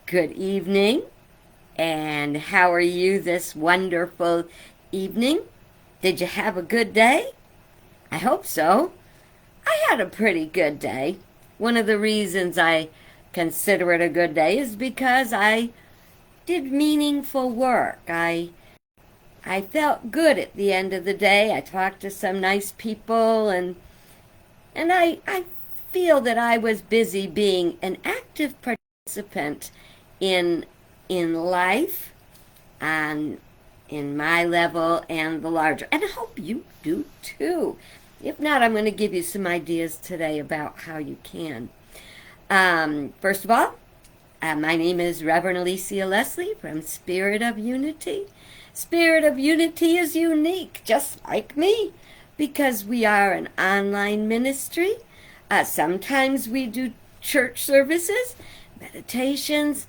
Good evening, and how are you this wonderful evening? Did you have a good day? I hope so. I had a pretty good day. One of the reasons I consider it a good day is because I did meaningful work. I felt good at the end of the day. I talked to some nice people and I feel that I was busy being an active participant in in life and in my level and the larger. And I hope you do too. If not, I'm going to give you some ideas today about how you can. First of all, my name is Reverend Alicia Leslie from Spirit of Unity. Spirit of Unity is unique, just like me, because we are an online ministry. Sometimes we do church services, meditations.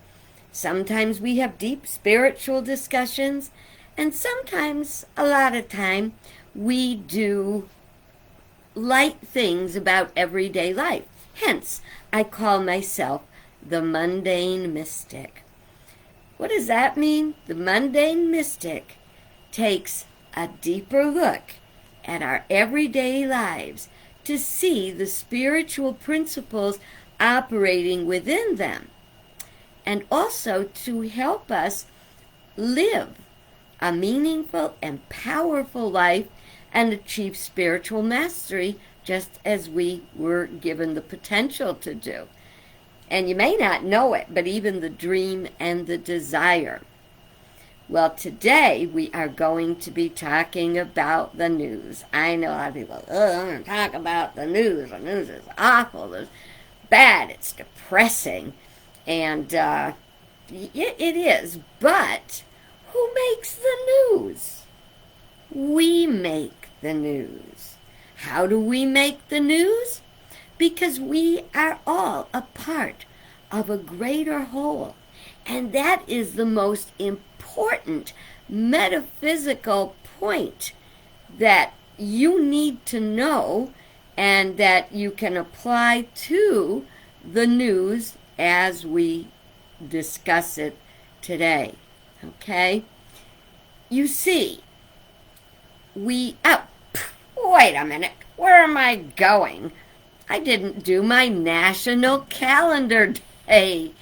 Sometimes we have deep spiritual discussions. And sometimes, a lot of time, we do light things about everyday life. Hence, I call myself the mundane mystic. What does that mean? The mundane mystic takes a deeper look at our everyday lives to see the spiritual principles operating within them, and also to help us live a meaningful and powerful life and achieve spiritual mastery just as we were given the potential to do. And you may not know it, but even the dream and the desire. Well, today we are going to be talking about the news. I know a lot of people, I'm going to talk about the news. The news is awful, it's bad, it's depressing. And it is, but who makes the news? We make the news. How do we make the news? Because we are all a part of a greater whole. And that is the most important metaphysical point that you need to know and that you can apply to the news as we discuss it today. Okay? You see, wait a minute. Where am I going? I didn't do my national calendar day.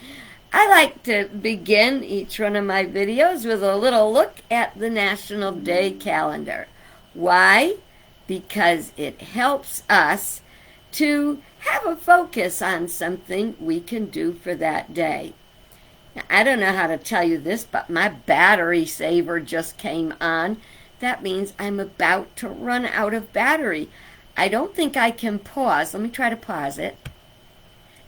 I like to begin each one of my videos with a little look at the National Day calendar. Why? Because it helps us to have a focus on something we can do for that day. Now, I don't know how to tell you this, but my battery saver just came on. That means I'm about to run out of battery. I don't think I can pause. Let me try to pause it.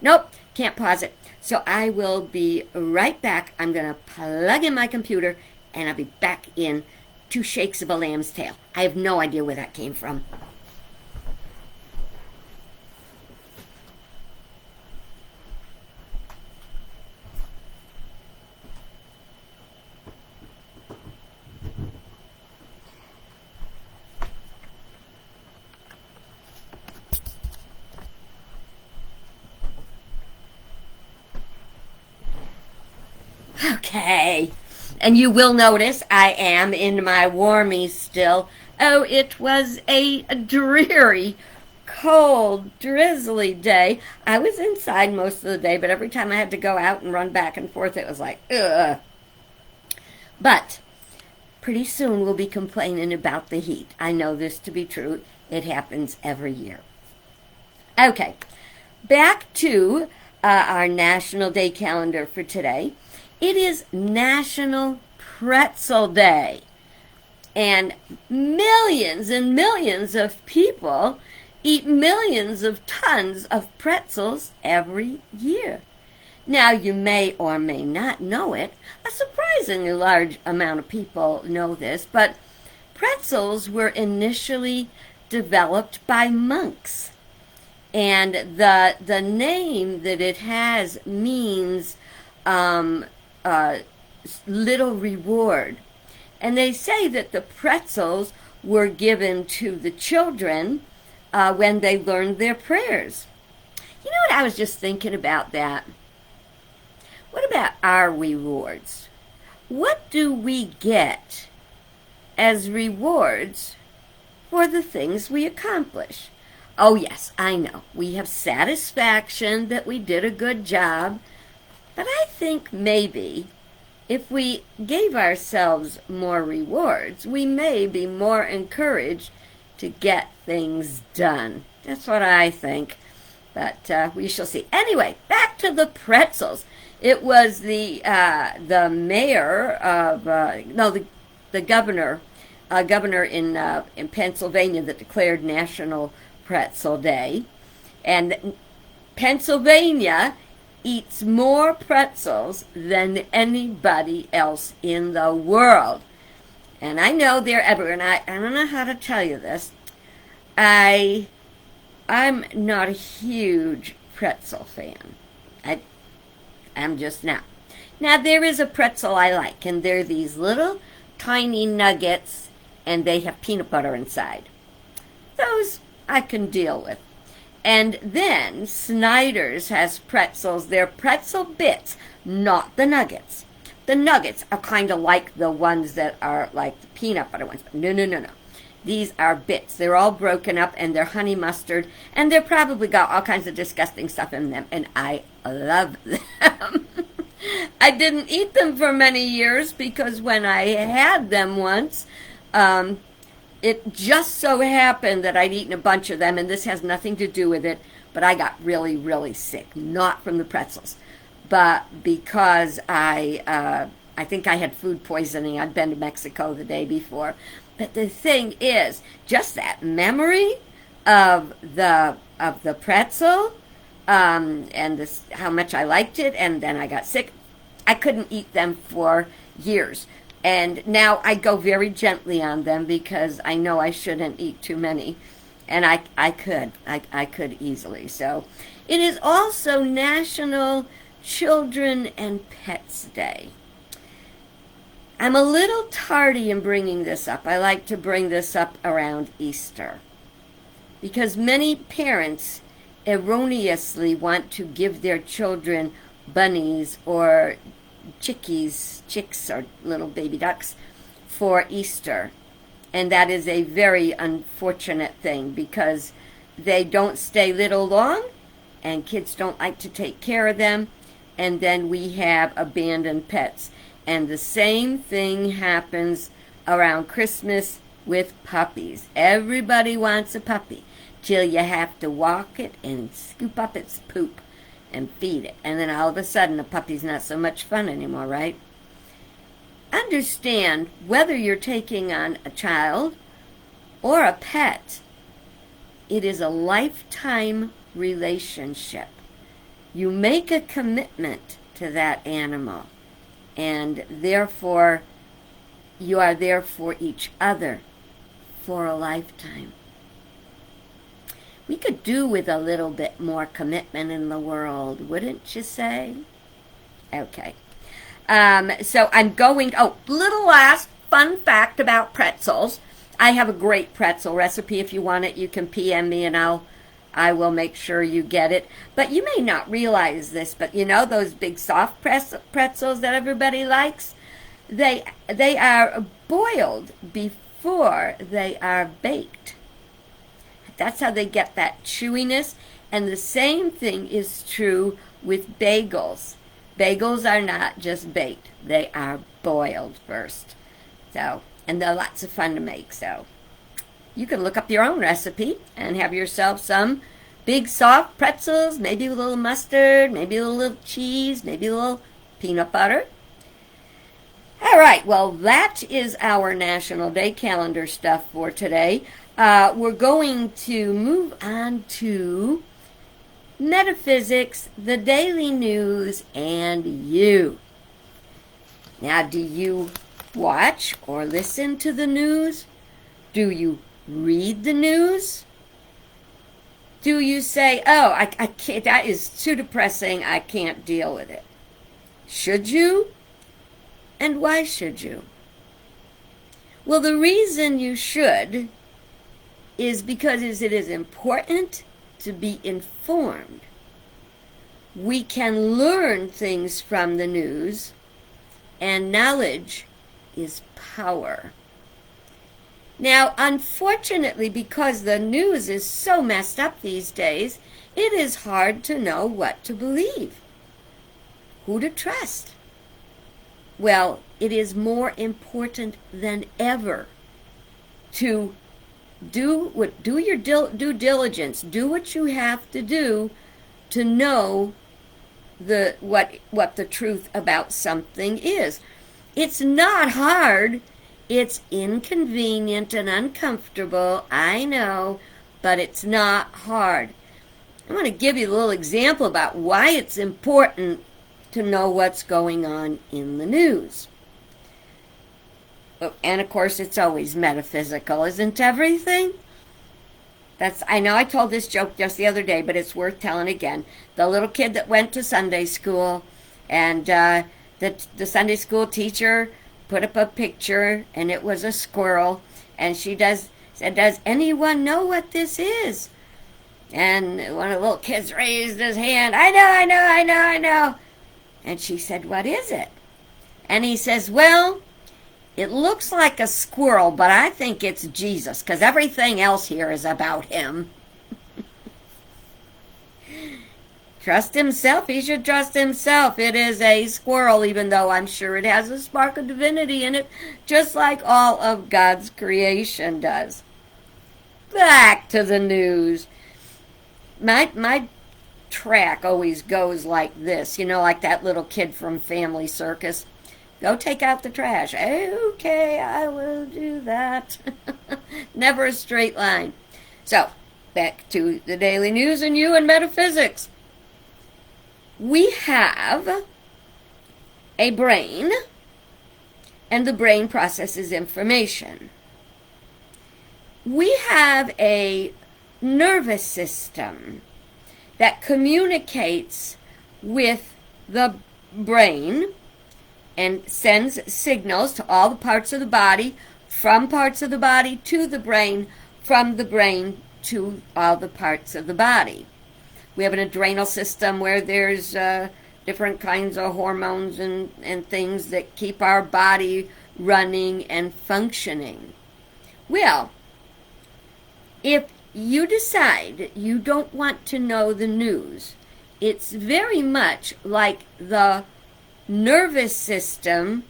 Nope, can't pause it. So I will be right back. I'm going to plug in my computer, and I'll be back in 2 shakes of a lamb's tail. I have no idea where that came from. Okay, and you will notice I am in my warmies still. Oh, it was a dreary, cold, drizzly day. I was inside most of the day, but every time I had to go out and run back and forth, it was like, ugh. But pretty soon we'll be complaining about the heat. I know this to be true. It happens every year. Okay, back to our National Day calendar for today. It is National Pretzel Day. And millions of people eat millions of tons of pretzels every year. Now, you may or may not know it. A surprisingly large amount of people know this, but pretzels were initially developed by monks. And the name that it has means little reward. And they say that the pretzels were given to the children when they learned their prayers. You know what? I was just thinking about that. What about our rewards? What do we get as rewards for the things we accomplish? Oh, yes, I know. We have satisfaction that we did a good job, but I think maybe if we gave ourselves more rewards, we may be more encouraged to get things done. That's what I think. But we shall see. Anyway, back to the pretzels. It was the mayor of the governor in Pennsylvania that declared National Pretzel Day, and Pennsylvania eats more pretzels than anybody else in the world. And I know they're everywhere, and I don't know how to tell you this. I'm not a huge pretzel fan. I'm just not. Now, there is a pretzel I like, and they're these little tiny nuggets, and they have peanut butter inside. Those I can deal with. And then Snyder's has pretzels. They're pretzel bits, not the nuggets. The nuggets are kind of like the ones that are like the peanut butter ones. No. These are bits. They're all broken up, and they're honey mustard, and they're probably got all kinds of disgusting stuff in them, and I love them. I didn't eat them for many years because when I had them once, it just so happened that I'd eaten a bunch of them, and this has nothing to do with it, but I got really, really sick. Not from the pretzels, but because I think I had food poisoning. I'd been to Mexico the day before. But the thing is, just that memory of the pretzel, and this, how much I liked it, and then I got sick. I couldn't eat them for years. And now I go very gently on them because I know I shouldn't eat too many. And I could easily. So it is also National Children and Pets Day. I'm a little tardy in bringing this up. I like to bring this up around Easter because many parents erroneously want to give their children bunnies or chicks or little baby ducks for Easter. And that is a very unfortunate thing because they don't stay little long and kids don't like to take care of them. And then we have abandoned pets. And the same thing happens around Christmas with puppies. Everybody wants a puppy till you have to walk it and scoop up its poop and feed it. And then all of a sudden, a puppy's not so much fun anymore, right? Understand, whether you're taking on a child or a pet, it is a lifetime relationship. You make a commitment to that animal, and therefore you are there for each other for a lifetime. We could do with a little bit more commitment in the world, wouldn't you say? Okay. So I'm going, little last fun fact about pretzels. I have a great pretzel recipe. If you want it, you can PM me and I will make sure you get it. But you may not realize this, but you know those big soft pretzels that everybody likes? They are boiled before they are baked. That's how they get that chewiness. And the same thing is true with bagels. Bagels are not just baked. They are boiled first. So, and they're lots of fun to make. So you can look up your own recipe and have yourself some big soft pretzels, maybe with a little mustard, maybe a little cheese, maybe a little peanut butter. All right, well, that is our National Day calendar stuff for today. We're going to move on to metaphysics, the daily news, and you. Now, do you watch or listen to the news? Do you read the news? Do you say, oh, I can't, that is too depressing, I can't deal with it? Should you? And why should you? Well, the reason you should is because it is important to be informed. We can learn things from the news, and knowledge is power. Now, unfortunately, because the news is so messed up these days, it is hard to know what to believe, who to trust. Well, it is more important than ever to do your due diligence, do what you have to do to know what the truth about something is. It's not hard. It's inconvenient and uncomfortable, I know, but it's not hard. I want to give you a little example about why it's important to know what's going on in the news. And of course, it's always metaphysical, isn't everything? I know I told this joke just the other day, but it's worth telling again. The little kid that went to Sunday school, and the Sunday school teacher put up a picture, and it was a squirrel, and she said, "Does anyone know what this is?" And one of the little kids raised his hand. I know. And she said, "What is it?" And he says, "Well, it looks like a squirrel, but I think it's Jesus, because everything else here is about him." Trust himself. He should trust himself. It is a squirrel, even though I'm sure it has a spark of divinity in it, just like all of God's creation does. Back to the news. My track always goes like this, like that little kid from Family Circus. Go take out the trash. Okay, I will do that. Never a straight line. So, back to the daily news and you and metaphysics. We have a brain, and the brain processes information. We have a nervous system that communicates with the brain and sends signals to all the parts of the body, from parts of the body to the brain, from the brain to all the parts of the body. We have an adrenal system where there's different kinds of hormones and things that keep our body running and functioning. Well, if you decide you don't want to know the news, it's very much like the nervous system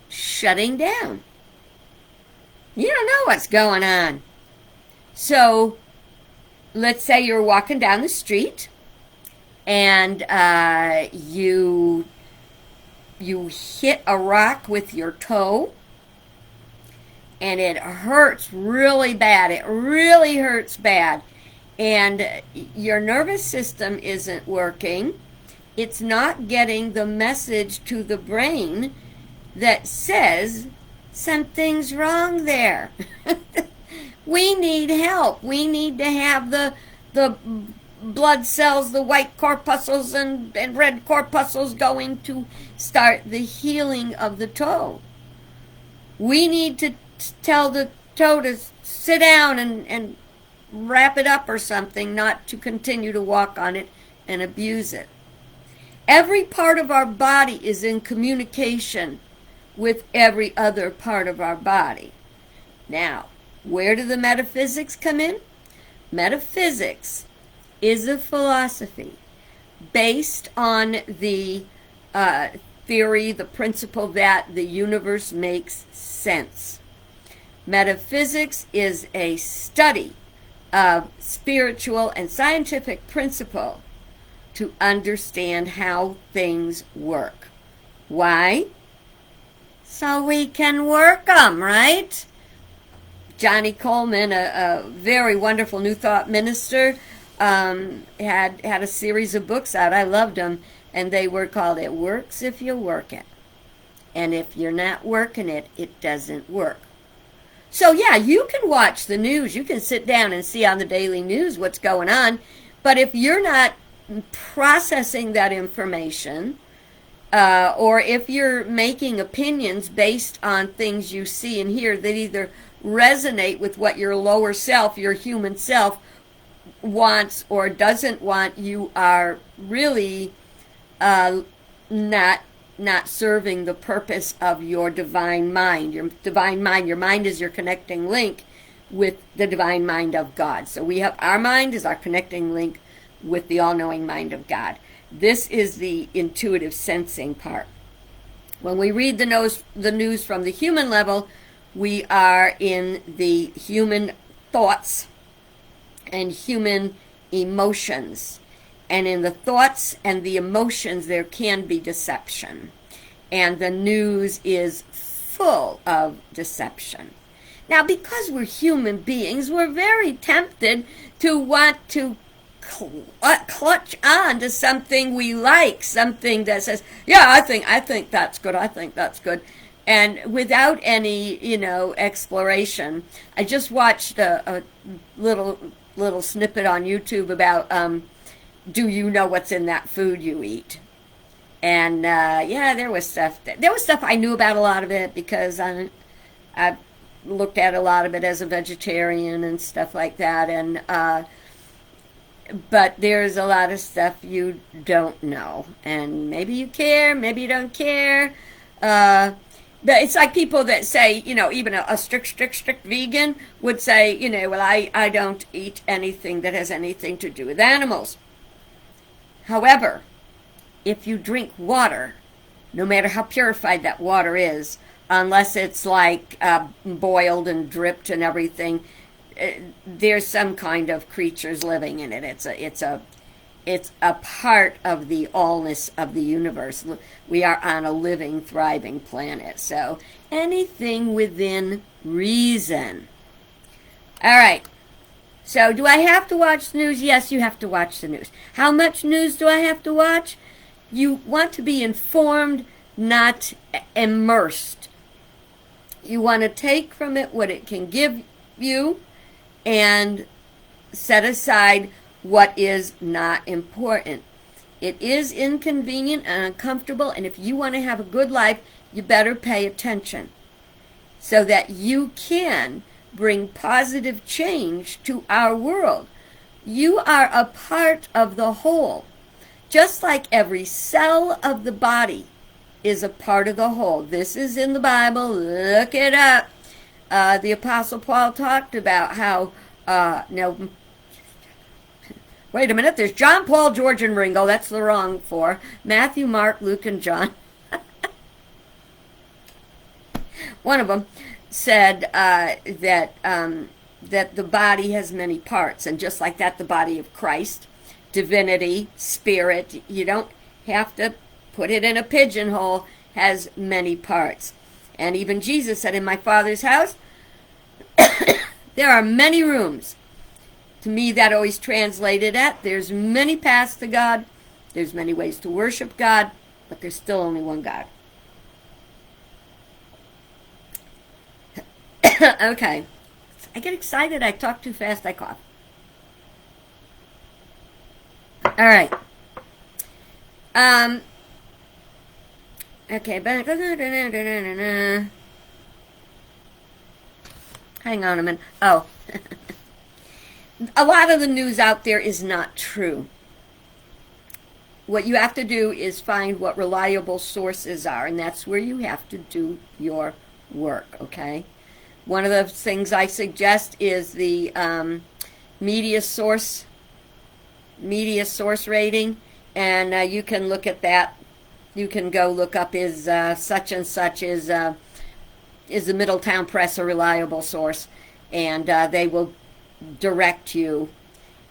shutting down. You don't know what's going on. So, let's say you're walking down the street and you hit a rock with your toe and it hurts really bad. It really hurts bad. And your nervous system isn't working. It's not getting the message to the brain that says something's wrong there. We need help. We need to have the blood cells, the white corpuscles and red corpuscles going to start the healing of the toe. We need to tell the toe to sit down and wrap it up or something, not to continue to walk on it and abuse it. Every part of our body is in communication with every other part of our body. Now, where do the metaphysics come in? Metaphysics is a philosophy based on the theory, the principle that the universe makes sense. Metaphysics is a study of spiritual and scientific principle to understand how things work. Why? So we can work them, right? Johnny Coleman, a very wonderful New Thought minister, had a series of books out. I loved them, and they were called "It Works If You Work It." And if you're not working it, it doesn't work. So yeah, you can watch the news. You can sit down and see on the daily news what's going on. But if you're not processing that information, or if you're making opinions based on things you see and hear that either resonate with what your lower self, your human self, wants or doesn't want, you are really uh, not serving the purpose of your divine mind. Your divine mind, your mind is your connecting link with the divine mind of God. So we have our mind is our connecting link with the all-knowing mind of God. This is the intuitive sensing part. When we read the news from the human level, we are in the human thoughts and human emotions. And in the thoughts and the emotions, there can be deception. And the news is full of deception. Now, because we're human beings, we're very tempted to want to clutch on to something we like, something that says, yeah, I think that's good, I think that's good. And without any, exploration. I just watched a little snippet on YouTube about do you know what's in that food you eat? And yeah, there was stuff I knew about, a lot of it, because I looked at a lot of it as a vegetarian and stuff like that. And but there's a lot of stuff you don't know, and maybe you care, maybe you don't care. But it's like people that say, even a strict vegan would say, well, I don't eat anything that has anything to do with animals. However, if you drink water, no matter how purified that water is, unless it's like boiled and dripped and everything, there's some kind of creatures living in it. It's a part of the allness of the universe. We are on a living, thriving planet. So anything within reason. All right. So do I have to watch the news? Yes, you have to watch the news. How much news do I have to watch? You want to be informed, not immersed. You want to take from it what it can give you and set aside what is not important. It is inconvenient and uncomfortable, and if you want to have a good life, you better pay attention so that you can bring positive change to our world. You are a part of the whole. Just like every cell of the body is a part of the whole. This is in the Bible. Look it up. The Apostle Paul talked about how, now, wait a minute, there's John, Paul, George, and Ringo. That's the wrong four. Matthew, Mark, Luke, and John. One of them said that the body has many parts, and just like that, the body of Christ, divinity, spirit, you don't have to put it in a pigeonhole, has many parts. And even Jesus said, in my Father's house, there are many rooms. To me, that always translated at, there's many paths to God, there's many ways to worship God, but there's still only one God. Okay. I get excited, I talk too fast, I cough. All right. Okay. Hang on a minute. Oh. A lot of the news out there is not true. What you have to do is find what reliable sources are, and that's where you have to do your work, okay? One of the things I suggest is the media source rating, and you can look at that. You can go look up, is such and such, is the Middletown Press a reliable source, and they will direct you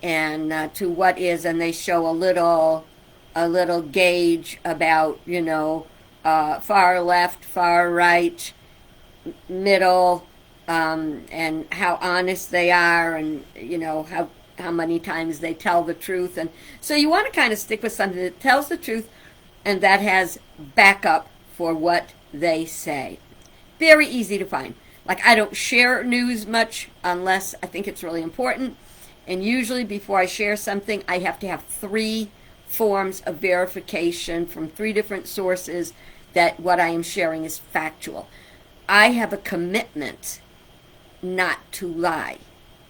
and to what is, and they show a little gauge about, far left, far right, middle, and how honest they are, and how many times they tell the truth. And so you want to kind of stick with something that tells the truth and that has backup for what they say. Very easy to find. Like, I don't share news much unless I think it's really important. And usually before I share something, I have to have 3 forms of verification from 3 different sources that what I am sharing is factual. I have a commitment not to lie.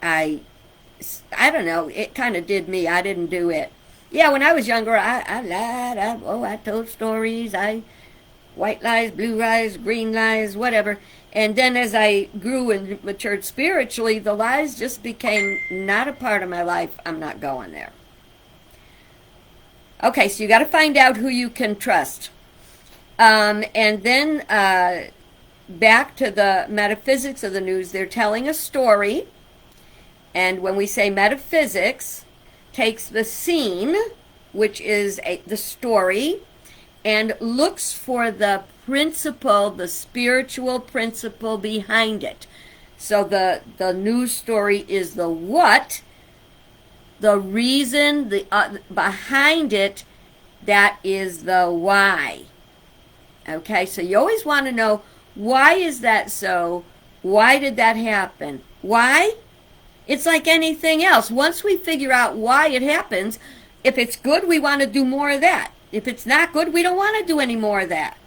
I I don't know, it kind of did me. I didn't do it. Yeah, when I was younger, I lied. I told stories. White lies, blue lies, green lies, whatever. And then as I grew and matured spiritually, the lies just became not a part of my life. I'm not going there. Okay, so you got to find out who you can trust. And then back to the metaphysics of the news, they're telling a story. And when we say metaphysics, takes the scene, which is the story, and looks for the principle, the spiritual principle behind it. So the news story is the what, the reason, the behind it, that is the why. Okay, so you always want to know, why is that so? Why did that happen? Why? It's like anything else. Once we figure out why it happens, if it's good, we want to do more of that. If it's not good, we don't want to do any more of that.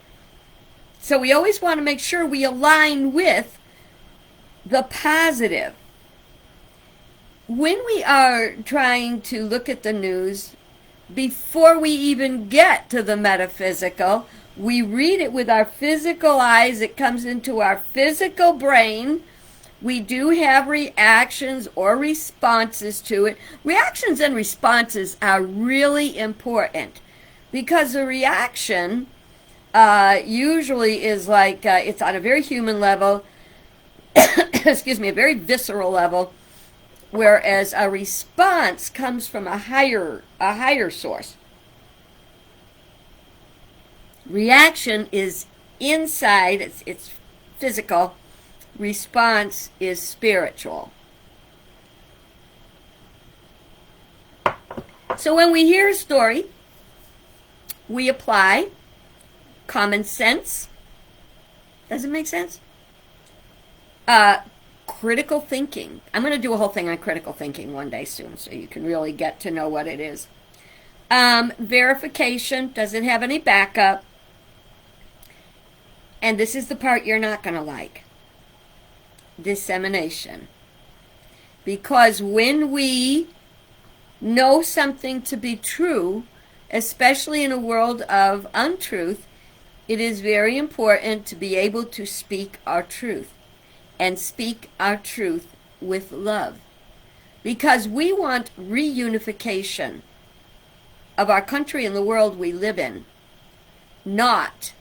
So we always want to make sure we align with the positive. When we are trying to look at the news, before we even get to the metaphysical, we read it with our physical eyes. It comes into our physical brain. We do have reactions or responses to it. Reactions and responses are really important, because a reaction usually is like, it's on a very human level, excuse me, a very visceral level, whereas a response comes from a higher source. Reaction is inside, it's physical. Response is spiritual. So when we hear a story, we apply common sense. Does it make sense? Critical thinking. I'm going to do a whole thing on critical thinking one day soon, so you can really get to know what it is. Verification. Does it have any backup? And this is the part you're not going to like. Dissemination. Because when we know something to be true, especially in a world of untruth, it is very important to be able to speak our truth, and speak our truth with love. Because we want reunification of our country and the world we live in, not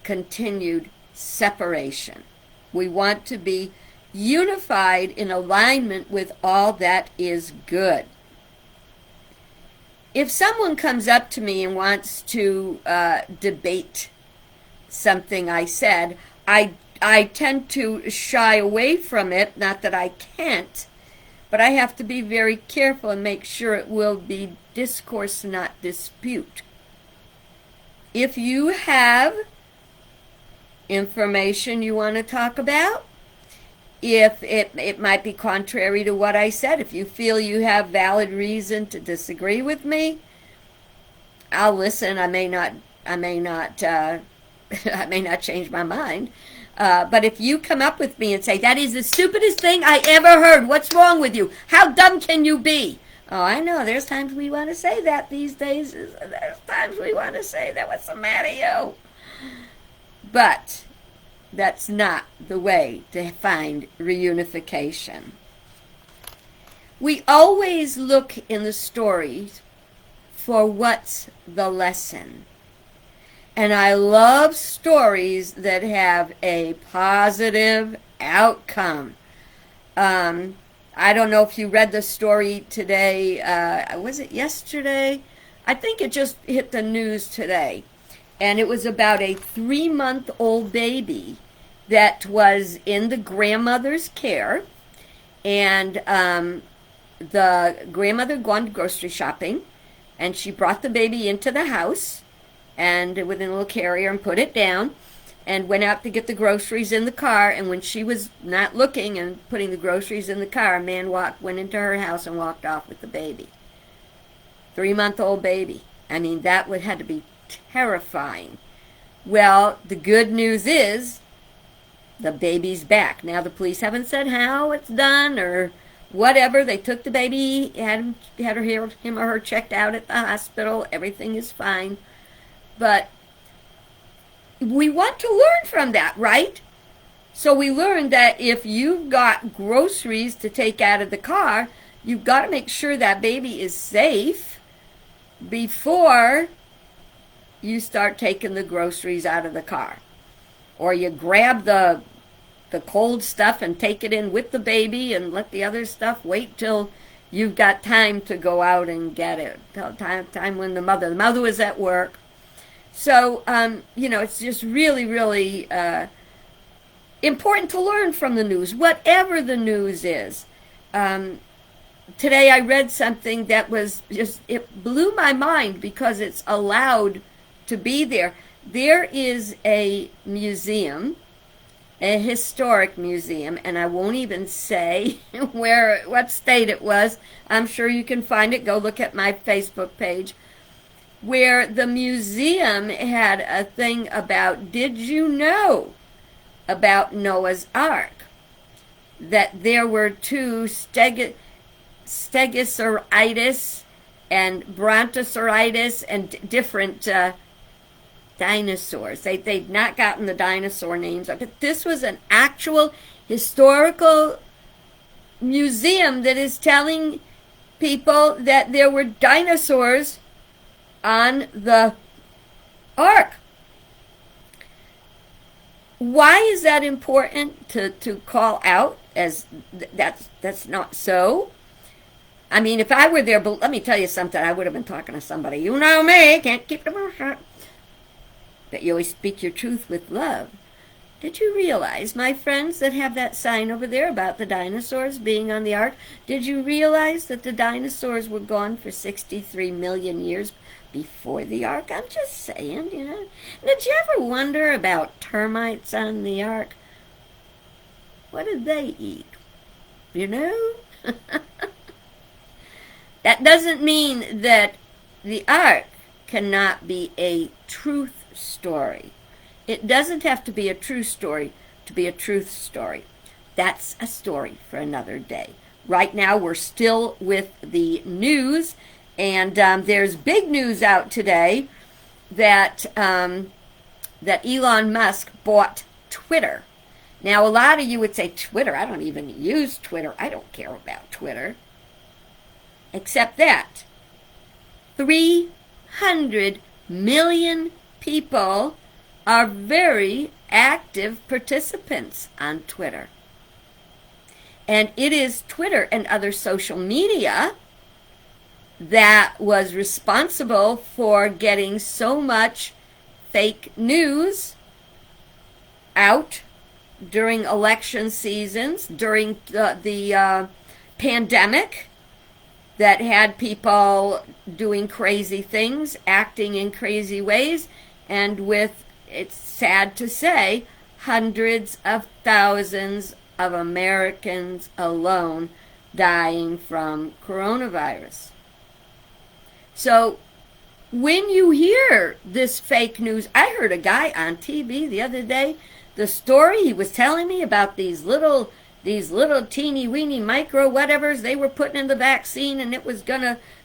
continued separation. We want to be unified in alignment with all that is good. If someone comes up to me and wants to debate something I said, I tend to shy away from it. Not that I can't, but I have to be very careful and make sure it will be discourse, not dispute. If you have information you want to talk about, if it might be contrary to what I said, if you feel you have valid reason to disagree with me, I'll listen. I may not I may not change my mind. But if you come up with me and say, that is the stupidest thing I ever heard, what's wrong with you? How dumb can you be? Oh, I know, there's times we want to say that these days. There's times we want to say that. What's the matter, you? But that's not the way to find reunification. We always look in the stories for what's the lesson. And I love stories that have a positive outcome. I don't know if you read the story today. Was it yesterday? I think it just hit the news today. And it was about a 3-month-old baby that was in the grandmother's care. And the grandmother had gone grocery shopping. And she brought the baby into the house and with a little carrier and put it down and went out to get the groceries in the car. And when she was not looking and putting the groceries in the car, a man went into her house and walked off with the baby. 3-month-old baby. I mean, that had to be terrifying. Well, the good news is the baby's back. Now, the police haven't said how it's done or whatever. They took the baby, had him or her checked out at the hospital. Everything is fine. But we want to learn from that, right? So we learned that if you've got groceries to take out of the car, you've got to make sure that baby is safe before you start taking the groceries out of the car. Or you grab the cold stuff and take it in with the baby and let the other stuff wait till you've got time to go out and get it. Time when the mother was at work. So, it's just really, really important to learn from the news, whatever the news is. Today I read something that was it blew my mind because it's allowed to be there. There is a museum, a historic museum, and I won't even say what state it was. I'm sure you can find it. Go look at my Facebook page, where the museum had a thing about, did you know about Noah's Ark? That there were two Stegosaurus and Brontosaurus and different dinosaurs. They'd not gotten the dinosaur names, but this was an actual historical museum that is telling people that there were dinosaurs on the ark. Why is that important to call out as that's not so? I mean, if I were there, but let me tell you something, I would have been talking to somebody. You know me, can't keep the mouth shut. But you always speak your truth with love. Did you realize, my friends that have that sign over there about the dinosaurs being on the ark, did you realize that the dinosaurs were gone for 63 million years before the ark? I'm just saying, Did you ever wonder about termites on the ark? What did they eat? That doesn't mean that the ark cannot be a truth story. It doesn't have to be a true story to be a truth story. That's a story for another day. Right now we're still with the news, and there's big news out today that Elon Musk bought Twitter. Now a lot of you would say, Twitter? I don't even use Twitter. I don't care about Twitter. Except that 300 million people are very active participants on Twitter. And it is Twitter and other social media that was responsible for getting so much fake news out during election seasons, during the pandemic, that had people doing crazy things, acting in crazy ways, and with, it's sad to say, hundreds of thousands of Americans alone dying from coronavirus. So when you hear this fake news, I heard a guy on TV the other day, the story he was telling me about these little teeny weeny micro whatevers they were putting in the vaccine, and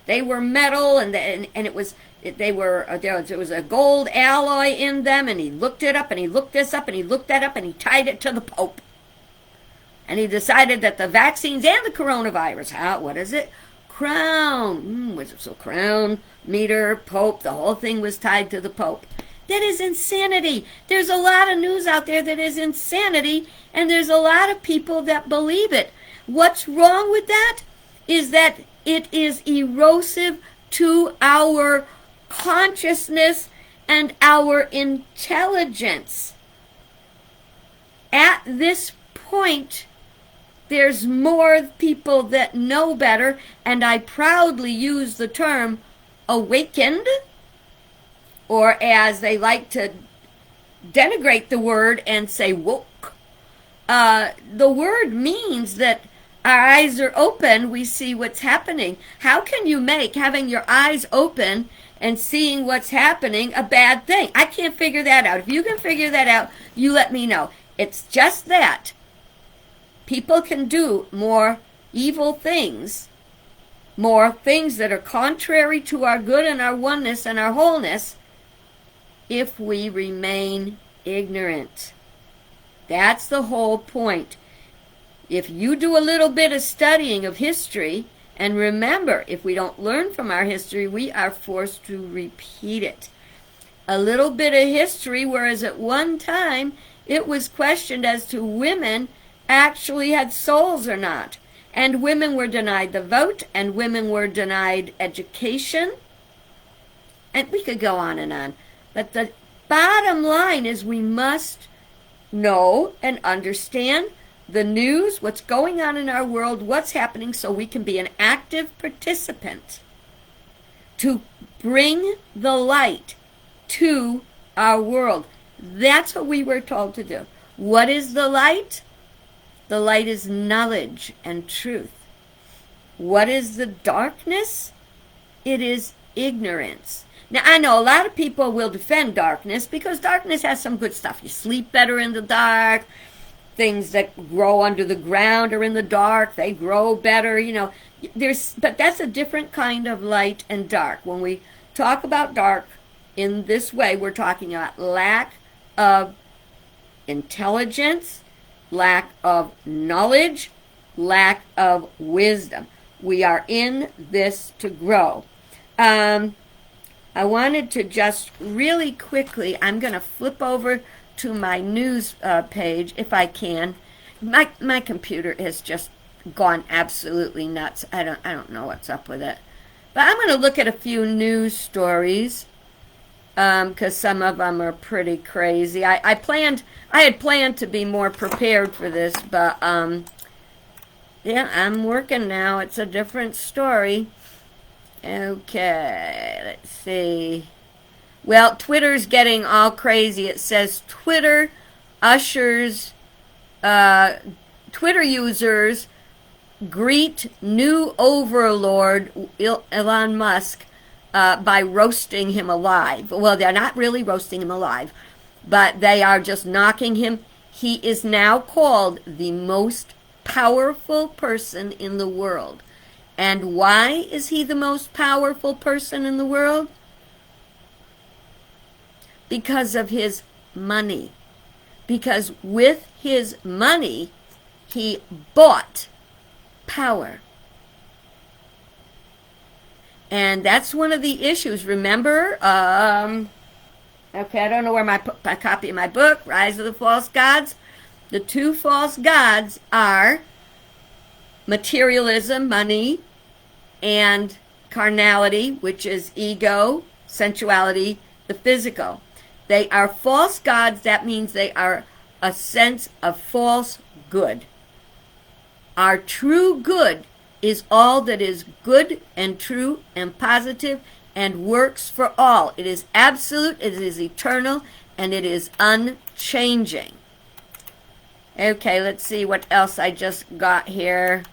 they were metal, and it was there was a gold alloy in them, and he looked it up, and he looked this up, and he looked that up, and he tied it to the Pope. And he decided that the vaccines and the coronavirus, what is it? Crown. Was it so crown, meter, Pope, the whole thing was tied to the Pope. That is insanity. There's a lot of news out there that is insanity, and there's a lot of people that believe it. What's wrong with that is that it is erosive to our consciousness and our intelligence. At this point, there's more people that know better, and I proudly use the term awakened, or as they like to denigrate the word and say woke. The word means that our eyes are open, we see what's happening. How can you make having your eyes open and seeing what's happening a bad thing? I can't figure that out. If you can figure that out, you let me know. It's just that people can do more evil things, more things that are contrary to our good and our oneness and our wholeness, if we remain ignorant. That's the whole point. If you do a little bit of studying of history, and remember, if we don't learn from our history, we are forced to repeat it. A little bit of history, whereas at one time it was questioned as to women actually had souls or not. And women were denied the vote, and women were denied education. And we could go on and on. But the bottom line is we must know and understand the news, what's going on in our world, what's happening, so we can be an active participant to bring the light to our world. That's what we were told to do. What is the light? The light is knowledge and truth. What is the darkness? It is ignorance. Now, I know a lot of people will defend darkness because darkness has some good stuff. You sleep better in the dark. Things that grow under the ground are in the dark. They grow better, but that's a different kind of light and dark. When we talk about dark in this way, we're talking about lack of intelligence, lack of knowledge, lack of wisdom. We are in this to grow. I wanted to just really quickly, I'm going to flip over to my news page if I can. My computer has just gone absolutely nuts. I don't know what's up with it. But I'm going to look at a few news stories because some of them are pretty crazy. I had planned to be more prepared for this, but yeah, I'm working now. It's a different story. Okay, let's see. Well, Twitter's getting all crazy. It says Twitter users greet new overlord Elon Musk by roasting him alive. Well, they're not really roasting him alive, but they are just knocking him. He is now called the most powerful person in the world. And why is he the most powerful person in the world? Because of his money. Because with his money, he bought power. And that's one of the issues. Remember, okay, I don't know where my copy of my book, Rise of the False Gods. The two false gods are materialism, money, and carnality, which is ego, sensuality, the physical. They are false gods. That means they are a sense of false good. Our true good is all that is good and true and positive and works for all. It is absolute, it is eternal, and it is unchanging. Okay, let's see what else I just got here.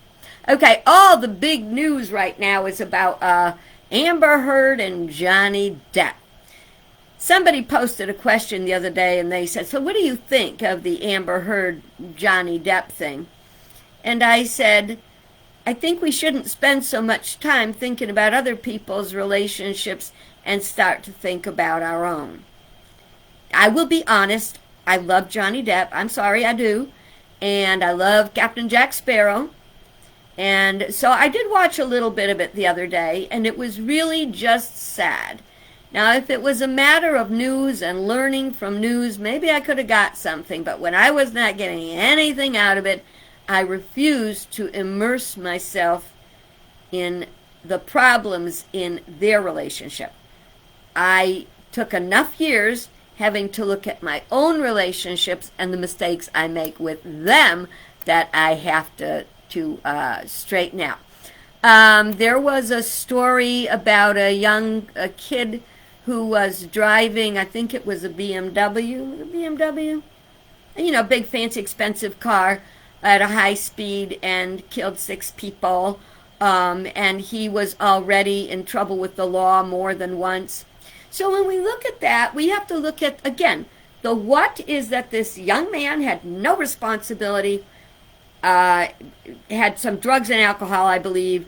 Okay, all the big news right now is about Amber Heard and Johnny Depp. Somebody posted a question the other day and they said, so what do you think of the Amber Heard Johnny Depp thing? And I said, I think we shouldn't spend so much time thinking about other people's relationships and start to think about our own. I will be honest, I love Johnny Depp. I'm sorry, I do. And I love Captain Jack Sparrow. And so I did watch a little bit of it the other day, and it was really just sad. Now, if it was a matter of news and learning from news, maybe I could have got something. But when I was not getting anything out of it, I refused to immerse myself in the problems in their relationship. I took enough years having to look at my own relationships and the mistakes I make with them that I have to straighten out. There was a story about a kid who was driving, I think it was a BMW, big fancy expensive car at a high speed and killed 6 people. And he was already in trouble with the law more than once. So when we look at that, we have to look at, again, the what is that this young man had no responsibility. uh, had some drugs and alcohol, I believe,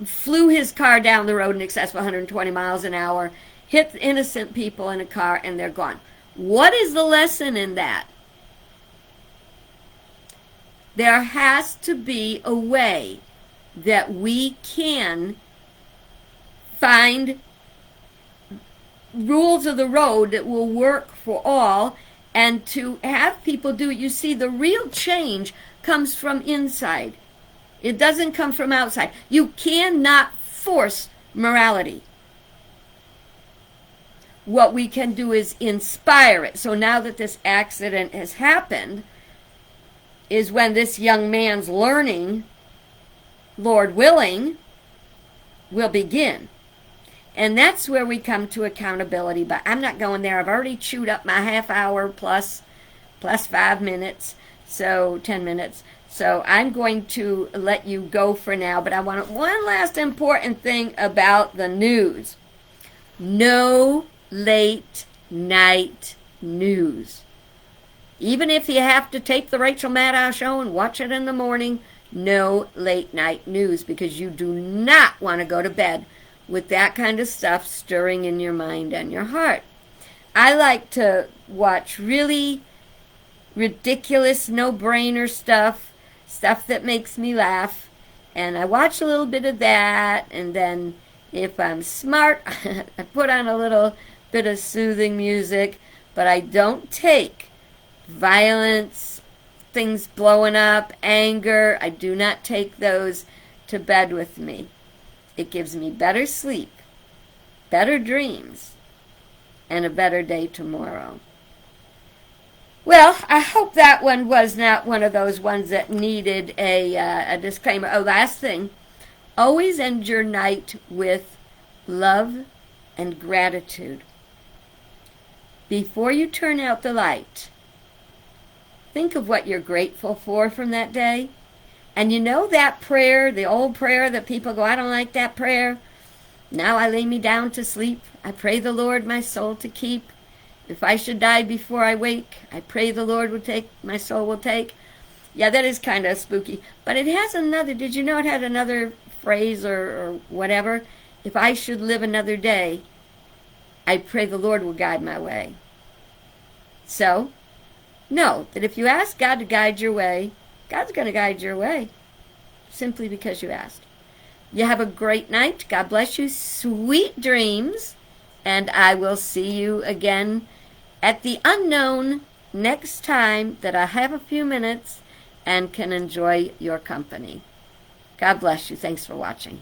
flew his car down the road in excess of 120 miles an hour, hit innocent people in a car, and they're gone. What is the lesson in that? There has to be a way that we can find rules of the road that will work for all, and to have people do it. You see, the real change comes from inside. It doesn't come from outside. You cannot force morality. What we can do is inspire it. So now that this accident has happened, is when this young man's learning, Lord willing, will begin. And that's where we come to accountability. But I'm not going there. I've already chewed up my half hour plus 5 minutes, so 10 minutes. So I'm going to let you go for now. But I want one last important thing about the news. No late night news. Even if you have to take the Rachel Maddow show and watch it in the morning, no late night news, because you do not want to go to bed with that kind of stuff stirring in your mind and your heart. I like to watch really ridiculous, no-brainer stuff that makes me laugh, and I watch a little bit of that, and then if I'm smart, I put on a little bit of soothing music, but I don't take violence, things blowing up, anger. I do not take those to bed with me. It gives me better sleep, better dreams, and a better day tomorrow. Well, I hope that one was not one of those ones that needed a disclaimer. Oh, last thing. Always end your night with love and gratitude. Before you turn out the light, think of what you're grateful for from that day. And you know that prayer, the old prayer that people go, I don't like that prayer. Now I lay me down to sleep. I pray the Lord my soul to keep. If I should die before I wake, I pray the Lord would take, my soul will take. Yeah, that is kind of spooky. But it has another, did you know it had another phrase or whatever? If I should live another day, I pray the Lord will guide my way. So, know that if you ask God to guide your way, God's going to guide your way, simply because you asked. You have a great night. God bless you. Sweet dreams. And I will see you again at the unknown next time that I have a few minutes and can enjoy your company. God bless you. Thanks for watching.